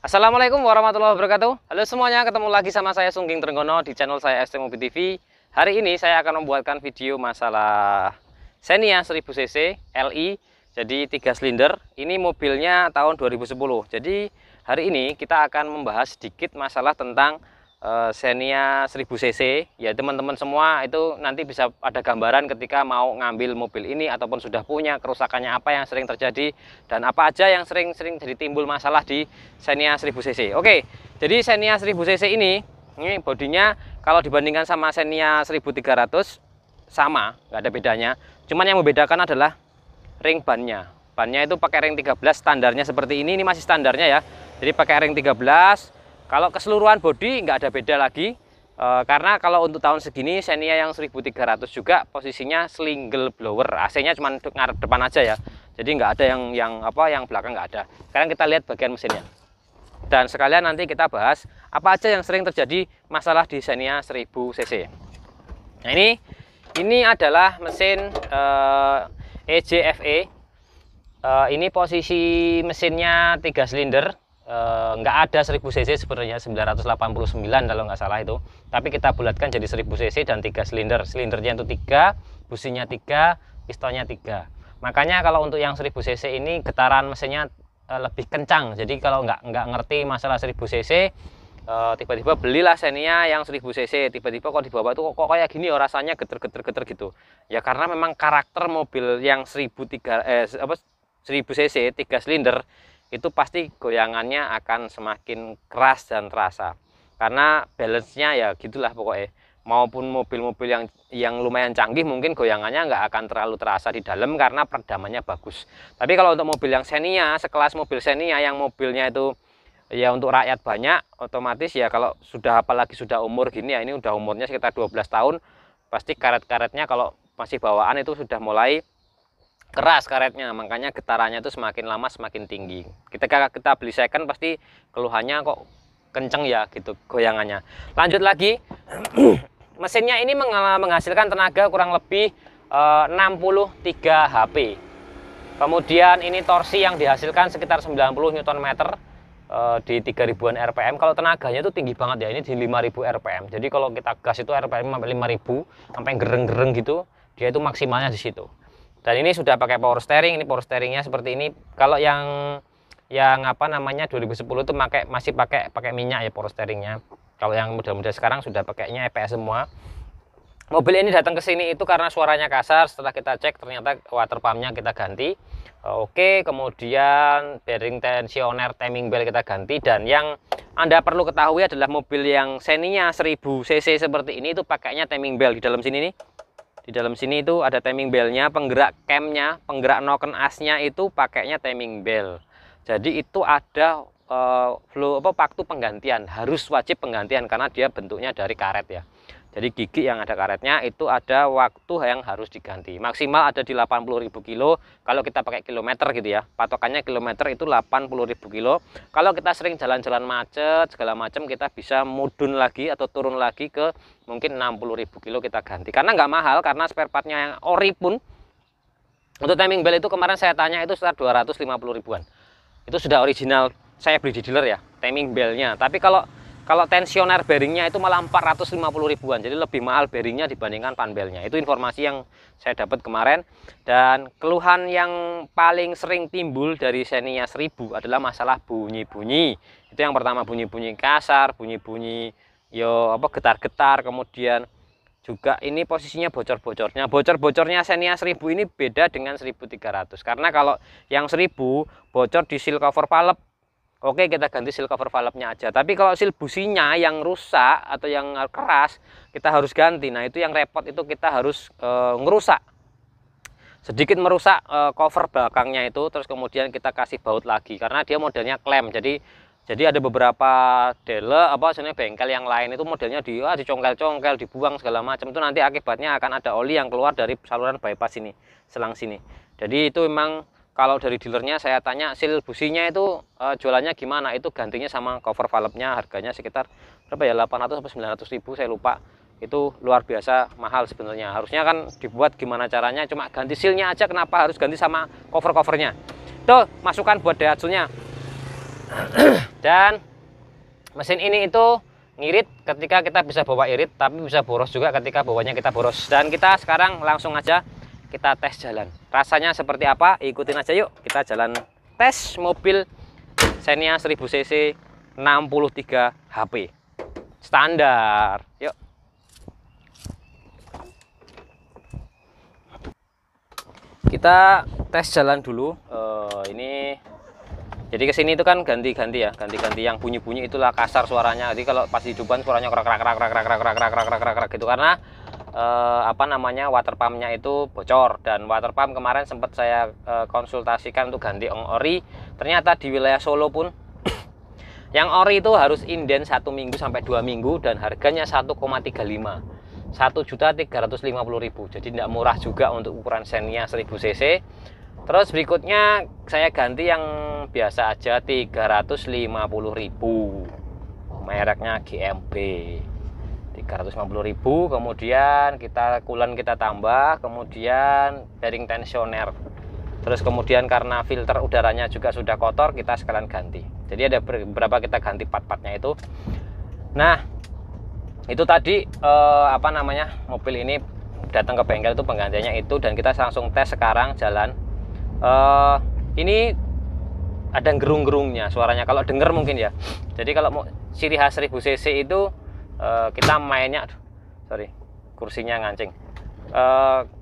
Assalamualaikum warahmatullahi wabarakatuh. Halo semuanya, ketemu lagi sama saya Sungging Trenggono di channel saya ST Mobil TV. Hari ini saya akan membuatkan video masalah Xenia 1000cc Li, jadi 3 silinder. Ini mobilnya tahun 2010. Jadi hari ini kita akan membahas sedikit masalah tentang Xenia 1000cc. Ya teman-teman semua itu nanti bisa ada gambaran ketika mau ngambil mobil ini ataupun sudah punya, kerusakannya apa yang sering terjadi dan apa aja yang sering-sering jadi timbul masalah di Xenia 1000cc. Oke, jadi Xenia 1000cc ini bodinya kalau dibandingkan sama Xenia 1300 sama, nggak ada bedanya. Cuman yang membedakan adalah ring bannya. Bannya itu pakai ring 13, standarnya seperti ini masih standarnya ya. Jadi pakai ring 13. Kalau keseluruhan bodi nggak ada beda lagi, karena kalau untuk tahun segini Xenia yang 1300 juga posisinya single blower, AC-nya cuma ngarep depan aja ya. Jadi nggak ada yang belakang nggak ada. Sekarang kita lihat bagian mesinnya. Dan sekalian nanti kita bahas apa aja yang sering terjadi masalah di Xenia 1000cc. Nah ini adalah mesin EJFE. Ini posisi mesinnya 3 silinder. Nggak ada 1000cc sebenarnya, 989 kalau nggak salah itu, tapi kita bulatkan jadi 1000cc dan 3 silinder. Silindernya itu 3, businya 3, pistonnya 3. Makanya kalau untuk yang 1000cc ini getaran mesinnya lebih kencang. Jadi kalau nggak ngerti masalah 1000cc, tiba-tiba belilah Xenia yang 1000cc, tiba-tiba kok dibawa itu kok kayak gini ya, rasanya geter-geter gitu ya, karena memang karakter mobil yang 1000cc 3 silinder itu pasti goyangannya akan semakin keras dan terasa, karena balance-nya ya gitulah pokoknya. Maupun mobil-mobil yang lumayan canggih mungkin goyangannya nggak akan terlalu terasa di dalam karena peredamannya bagus. Tapi kalau untuk mobil yang Xenia, sekelas mobil Xenia yang mobilnya itu ya untuk rakyat banyak, otomatis ya kalau sudah, apalagi sudah umur gini ya, ini udah umurnya sekitar 12 tahun, pasti karet-karetnya kalau masih bawaan itu sudah mulai keras karetnya, makanya getarannya itu semakin lama semakin tinggi. Ketika kita beli second pasti keluhannya kok kenceng ya gitu goyangannya. Lanjut lagi, mesinnya ini menghasilkan tenaga kurang lebih 63 HP. Kemudian ini torsi yang dihasilkan sekitar 90 Nm di 3000-an RPM. Kalau tenaganya itu tinggi banget ya, ini di 5000 RPM. Jadi kalau kita gas itu RPM sampai 5000, sampai gereng-gereng gitu, dia itu maksimalnya di situ. Dan ini sudah pakai power steering. Ini power steeringnya seperti ini. Kalau yang apa namanya 2010 itu masih pakai minyak ya power steeringnya. Kalau yang model-model sekarang sudah pakainya EPS semua. Mobil ini datang ke sini itu karena suaranya kasar. Setelah kita cek ternyata water pumpnya kita ganti. Oke, kemudian bearing tensioner, timing belt kita ganti. Dan yang Anda perlu ketahui adalah mobil yang Xenia 1000cc seperti ini itu pakainya timing belt di dalam sini nih. Di dalam sini itu ada timing belnya, penggerak camnya, penggerak noken asnya itu pakainya timing belt. Jadi itu ada waktu penggantian, harus wajib penggantian karena dia bentuknya dari karet ya. Jadi gigi yang ada karetnya itu ada waktu yang harus diganti. Maksimal ada di 80.000 kilo kalau kita pakai kilometer gitu ya. Patokannya kilometer itu 80.000 kilo. Kalau kita sering jalan-jalan macet segala macam, kita bisa mudun lagi atau turun lagi ke mungkin 60.000 kilo kita ganti. Karena nggak mahal, karena spare partnya yang ori pun untuk timing belt itu kemarin saya tanya itu sekitar 250 ribuan. Itu sudah original, saya beli di dealer ya timing beltnya. Tapi kalau tensioner bearingnya itu malah 450 ribuan, jadi lebih mahal bearingnya dibandingkan panbelnya. Itu informasi yang saya dapat kemarin. Dan keluhan yang paling sering timbul dari Xenia 1000 adalah masalah bunyi-bunyi. Itu yang pertama, bunyi-bunyi kasar, bunyi-bunyi getar-getar. Kemudian juga ini posisinya bocor-bocornya. Bocor-bocornya Xenia 1000 ini beda dengan 1300, karena kalau yang 1000 bocor di seal cover valve, oke, kita ganti seal cover valve-nya aja. Tapi kalau seal businya yang rusak atau yang keras, kita harus ganti. Nah, itu yang repot, itu kita harus ngerusak. Sedikit merusak cover belakangnya itu, terus kemudian kita kasih baut lagi karena dia modelnya klem. Jadi ada beberapa dealer bengkel yang lain itu modelnya dicongkel-congkel, dibuang segala macam. Itu nanti akibatnya akan ada oli yang keluar dari saluran bypass ini, selang sini. Jadi itu memang kalau dari dealernya saya tanya seal businya itu jualannya gimana, itu gantinya sama cover valve-nya harganya sekitar berapa ya, 800 sampai 900 ribu saya lupa. Itu luar biasa mahal sebenarnya. Harusnya kan dibuat gimana caranya, cuma ganti sealnya aja, kenapa harus ganti sama cover-covernya. Tuh masukan buat Daihatsu-nya. Dan mesin ini itu ngirit ketika kita bisa bawa irit, tapi bisa boros juga ketika bawanya kita boros. Dan kita sekarang langsung aja kita tes jalan. Rasanya seperti apa? Ikutin aja yuk. Kita jalan tes mobil Xenia 1000 cc 63 HP standar. Yuk. Kita tes jalan dulu. Ini jadi kesini itu kan ganti-ganti ya, ganti-ganti yang bunyi-bunyi itulah kasar suaranya. Jadi kalau pas di depan suaranya krak gitu karena apa namanya, water pumpnya itu bocor. Dan water pump kemarin sempat saya konsultasikan untuk ganti ori. Ternyata di wilayah Solo pun yang ori itu harus inden 1 minggu sampai 2 minggu dan harganya 1,35, 1.350.000. Jadi tidak murah juga untuk ukuran Xenia 1000 cc. Terus berikutnya saya ganti yang biasa aja 350.000, mereknya GMB 350.000. Kemudian kita coolant kita tambah, kemudian bearing tensioner. Terus kemudian karena filter udaranya juga sudah kotor, kita sekalian ganti. Jadi ada beberapa kita ganti part-partnya itu. Nah, itu tadi apa namanya, mobil ini datang ke bengkel itu penggantiannya itu, dan kita langsung tes sekarang jalan. Ini ada gerung-gerungnya suaranya, kalau denger mungkin ya. Jadi kalau mau ciri khas 1000 cc itu kita mainnya, kursinya ngancing.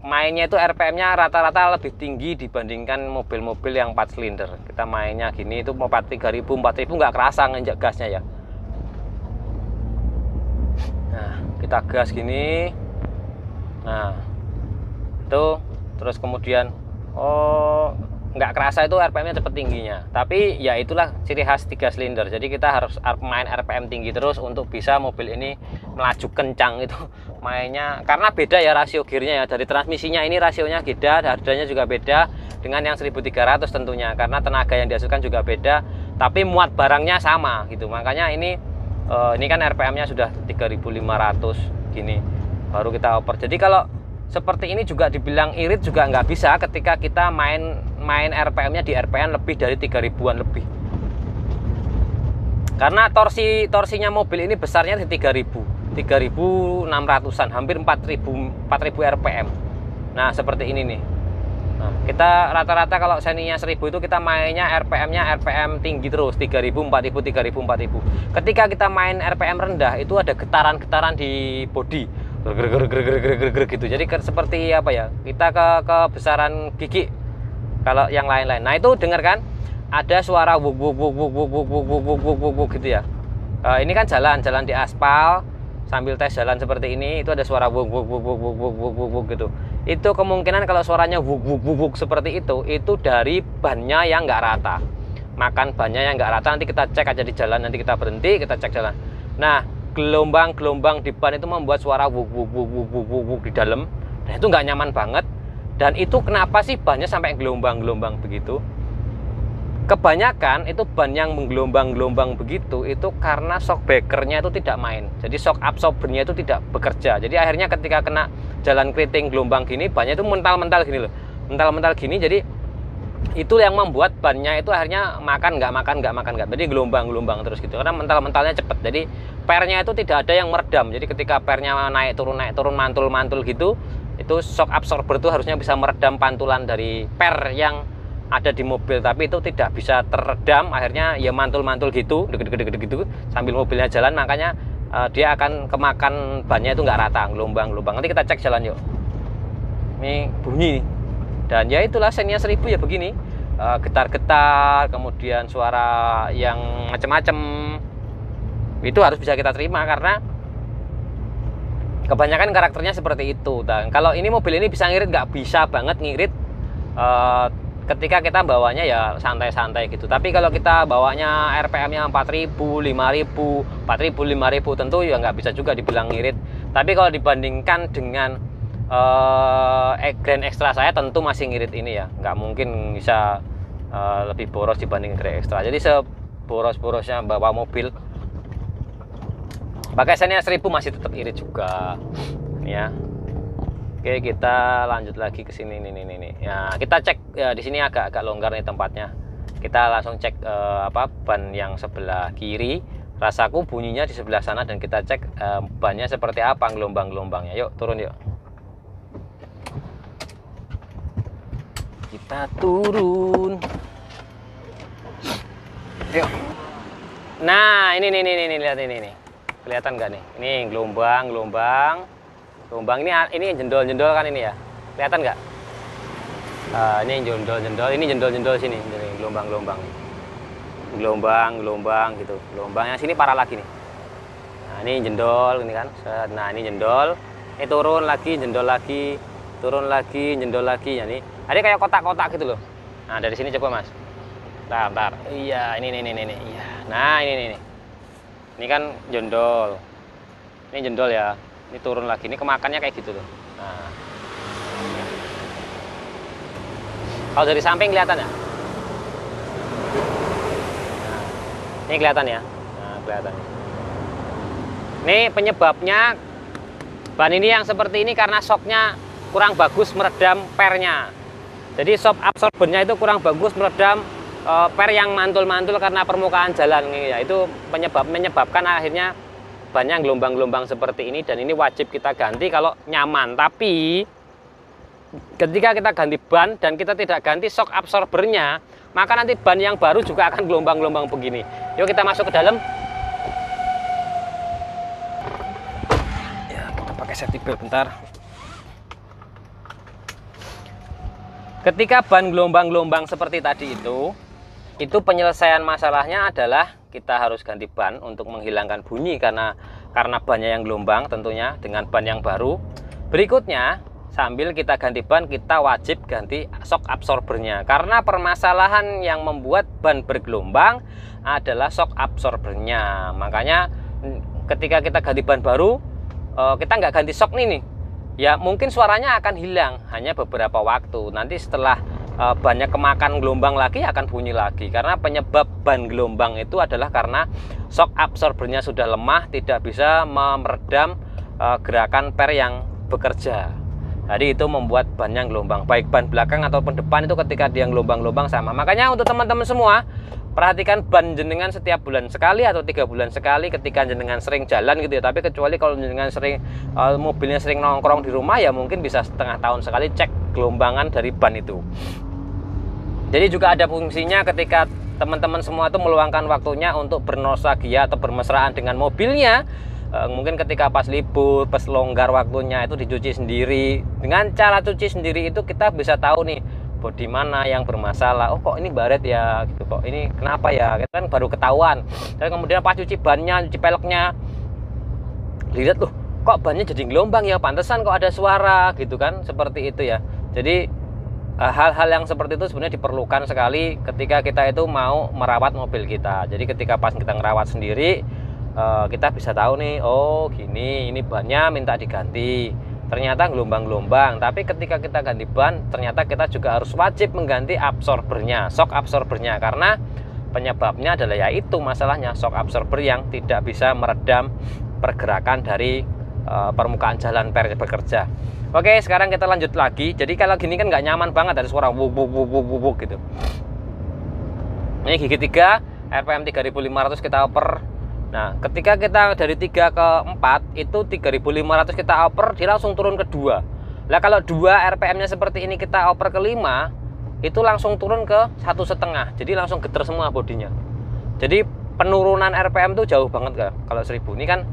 Mainnya itu RPM-nya rata-rata lebih tinggi dibandingkan mobil-mobil yang 4 silinder. Kita mainnya gini itu mau 4000 nggak kerasa nginjak gasnya ya. Nah, kita gas gini. Nah, itu terus kemudian nggak kerasa itu RPM-nya cepet tingginya. Tapi ya itulah ciri khas 3 silinder. Jadi kita harus main RPM tinggi terus untuk bisa mobil ini melaju kencang itu mainnya. Karena beda ya rasio gearnya ya. Dari transmisinya ini rasionya beda, harganya juga beda dengan yang 1300 tentunya. Karena tenaga yang dihasilkan juga beda, tapi muat barangnya sama gitu. Makanya ini kan RPM-nya sudah 3500 gini baru kita oper. Jadi kalau seperti ini juga dibilang irit juga nggak bisa ketika kita main RPM-nya di RPM lebih dari 3000-an lebih. Karena torsinya mobil ini besarnya di 3600-an, hampir 4000 RPM. Nah, seperti ini nih. Nah, kita rata-rata kalau Xenia 1000 itu kita mainnya RPM-nya RPM tinggi terus, 3000, 4000, 3000, 4000. Ketika kita main RPM rendah itu ada getaran-getaran di bodi. Gitu. Jadi seperti apa ya, kita ke besaran gigi kalau yang lain-lain. Nah, itu dengar kan ada suara wuk gitu ya. Ini kan jalan di aspal sambil tes jalan seperti ini, itu ada suara wuk gitu. Itu kemungkinan kalau suaranya wuk seperti itu dari bannya yang nggak rata. Makan bannya yang nggak rata, nanti kita cek aja di jalan, nanti kita berhenti, kita cek jalan. Nah, gelombang-gelombang di ban itu membuat suara wuk di dalam, dan itu nggak nyaman banget. Dan itu kenapa sih bannya sampai gelombang-gelombang begitu? Kebanyakan itu ban yang menggelombang-gelombang begitu itu karena shock breakernya itu tidak main. Jadi shock absorbernya itu tidak bekerja. Jadi akhirnya ketika kena jalan keriting gelombang gini, bannya itu mental-mental gini loh, mental-mental gini. Jadi itu yang membuat bannya itu akhirnya makan nggak, jadi gelombang-gelombang terus gitu, karena mental-mentalnya cepet. Jadi pernya itu tidak ada yang meredam. Jadi ketika pernya naik turun mantul gitu, itu shock absorber itu harusnya bisa meredam pantulan dari per yang ada di mobil, tapi itu tidak bisa teredam. Akhirnya ya mantul gitu, gitu sambil mobilnya jalan, makanya dia akan kemakan bannya itu nggak rata, gelombang-gelombang. Nanti kita cek jalan yuk. Ini bunyi. Dan ya itulah Xenia 1000 ya begini, getar-getar, kemudian suara yang macam-macam itu harus bisa kita terima karena kebanyakan karakternya seperti itu. Dan kalau ini mobil ini bisa ngirit, nggak bisa banget ngirit ketika kita bawanya ya santai-santai gitu. Tapi kalau kita bawanya RPM-nya 4000, 5000, 5000 tentu ya nggak bisa juga dibilang ngirit. Tapi kalau dibandingkan dengan Grand Extra saya tentu masih ngirit ini ya, nggak mungkin bisa lebih boros dibanding Grand Extra. Jadi seboros-borosnya bawa mobil pakai Xenia 1000 masih tetap irit juga ya. Oke, kita lanjut lagi ke sini nih. Ya, kita cek ya, di sini agak longgar nih tempatnya. Kita langsung cek ban yang sebelah kiri. Rasaku bunyinya di sebelah sana, dan kita cek bannya seperti apa gelombang-gelombangnya. Yuk turun yuk. Kita turun. Yuk. Nah, ini lihat ini. Kelihatan nggak nih? Ini gelombang ini jendol-jendol kan ini ya. Kelihatan nggak? Ini jendol-jendol sini, gelombang-gelombang gitu. Gelombang yang sini parah lagi nih. Nah, ini jendol ini kan. Nah, ini jendol. Ini turun lagi, jendol lagi, turun lagi, jendol lagi. Ya, ini ada kayak kotak-kotak gitu loh. Nah, dari sini coba Mas. Bentar. Iya, ini. Iya. Nah, ini. Ini kan jendol. Ini jendol ya. Ini turun lagi. Ini kemakannya kayak gitu tuh. Nah. Kalau dari samping kelihatan ya? Nah, ini kelihatan ya? Nah, kelihatan. Ini penyebabnya ban ini yang seperti ini karena shocknya kurang bagus meredam pernya. Jadi shock absorbernya itu kurang bagus meredam per yang mantul-mantul karena permukaan jalan ya. Itu menyebabkan akhirnya banyak gelombang-gelombang seperti ini, dan ini wajib kita ganti kalau nyaman. Tapi ketika kita ganti ban dan kita tidak ganti shock absorbernya, maka nanti ban yang baru juga akan gelombang-gelombang begini. Yuk kita masuk ke dalam. Ya, kita pakai safety belt bentar. Ketika ban gelombang-gelombang seperti tadi itu penyelesaian masalahnya adalah kita harus ganti ban untuk menghilangkan bunyi karena bannya yang gelombang tentunya dengan ban yang baru. Berikutnya, sambil kita ganti ban, kita wajib ganti shock absorbernya, karena permasalahan yang membuat ban bergelombang adalah shock absorbernya. Makanya ketika kita ganti ban baru, kita nggak ganti shock nih, ya mungkin suaranya akan hilang hanya beberapa waktu. Nanti setelah bannya kemakan gelombang lagi akan bunyi lagi, karena penyebab ban gelombang itu adalah karena shock absorbernya sudah lemah, tidak bisa meredam gerakan per yang bekerja. Jadi itu membuat ban yang gelombang, baik ban belakang ataupun depan itu ketika dia gelombang-gelombang sama. Makanya untuk teman-teman semua, perhatikan ban jenengan setiap bulan sekali atau 3 bulan sekali ketika jenengan sering jalan gitu ya. Tapi kecuali kalau jenengan sering mobilnya sering nongkrong di rumah, ya mungkin bisa setengah tahun sekali cek gelombangan dari ban itu. Jadi juga ada fungsinya ketika teman-teman semua itu meluangkan waktunya untuk bernostalgia atau bermesraan dengan mobilnya. Mungkin ketika pas libur, pas longgar waktunya itu dicuci sendiri. Dengan cara cuci sendiri itu kita bisa tahu nih bodi mana yang bermasalah. Oh kok ini baret ya gitu, kok ini kenapa ya, kita kan baru ketahuan. Dan kemudian pas cuci bannya, cuci peleknya, lihat loh kok bannya jadi gelombang ya, pantesan kok ada suara gitu kan, seperti itu ya. Jadi hal-hal yang seperti itu sebenarnya diperlukan sekali ketika kita itu mau merawat mobil kita. Jadi ketika pas kita ngerawat sendiri, kita bisa tahu nih, oh gini, ini bannya minta diganti, ternyata gelombang-gelombang. Tapi ketika kita ganti ban, ternyata kita juga harus wajib mengganti absorbernya, shock absorbernya, karena penyebabnya adalah yaitu masalahnya shock absorber yang tidak bisa meredam pergerakan dari permukaan jalan per bekerja. Oke, sekarang kita lanjut lagi. Jadi kalau gini kan nggak nyaman banget, ada suara wuk wuk wuk wuk wuk gitu. Ini gigi 3 RPM 3500 kita oper. Nah, ketika kita dari 3 ke 4 itu 3500 kita oper, dia langsung turun ke 2. Nah, kalau 2 RPM-nya seperti ini kita oper ke 5, itu langsung turun ke 1,5. Jadi langsung geter semua bodinya. Jadi penurunan RPM tuh jauh banget kan. Kalau 1000 ini kan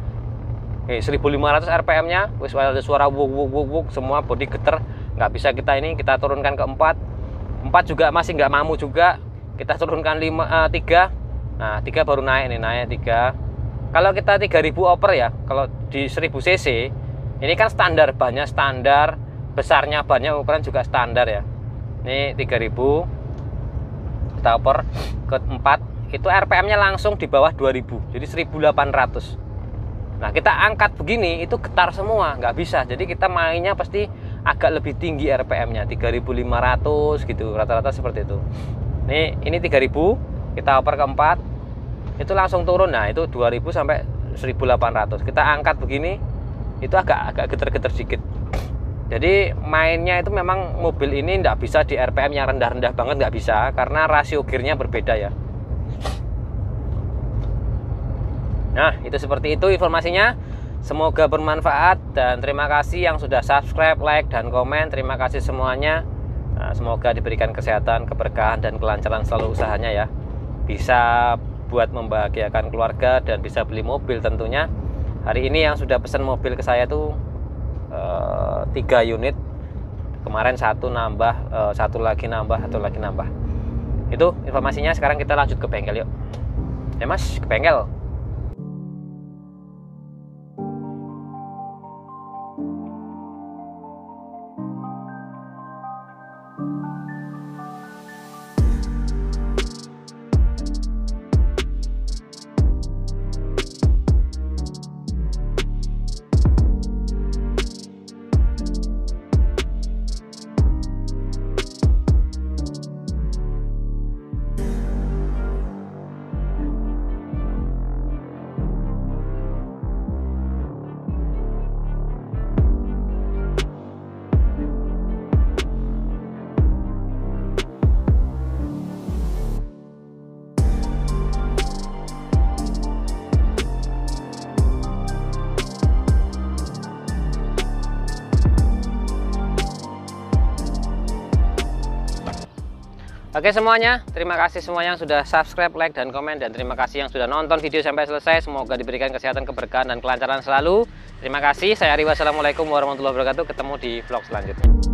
1500 RPM-nya wis ada suara wuk wuk wuk wuk, semua bodi geter. Nggak bisa kita turunkan ke 4. 4 juga masih nggak mampu juga. Kita turunkan 3. Nah, 3 baru naik nih, naik 3. Kalau kita 3000 oper ya, kalau di 1000 cc ini kan standar bannya, standar besarnya bannya, ukuran juga standar ya. Ini 3000 kita oper ke 4, itu RPM nya langsung di bawah 2000, jadi 1800. Nah kita angkat begini itu getar semua, nggak bisa. Jadi kita mainnya pasti agak lebih tinggi RPM nya, 3500 gitu, rata-rata seperti itu. Ini 3000 kita oper ke 4, itu langsung turun. Nah itu 2000 sampai 1800. Kita angkat begini itu agak geter-geter sedikit. Jadi mainnya itu memang mobil ini nggak bisa di RPM yang rendah-rendah banget, nggak bisa, karena rasio gearnya berbeda ya. Nah, itu seperti itu informasinya. Semoga bermanfaat dan terima kasih yang sudah subscribe, like, dan komen. Terima kasih semuanya. Nah, semoga diberikan kesehatan, keberkahan, dan kelancaran selalu usahanya ya. Bisa buat membahagiakan keluarga dan bisa beli mobil tentunya. Hari ini yang sudah pesan mobil ke saya tuh 3 unit. Kemarin satu nambah, satu lagi nambah. Itu informasinya. Sekarang kita lanjut ke bengkel yuk. Ya mas, ke bengkel. Oke semuanya, terima kasih semua yang sudah subscribe, like, dan komen. Dan terima kasih yang sudah nonton video sampai selesai. Semoga diberikan kesehatan, keberkahan, dan kelancaran selalu. Terima kasih, saya Ari. Wassalamualaikum warahmatullahi wabarakatuh. Ketemu di vlog selanjutnya.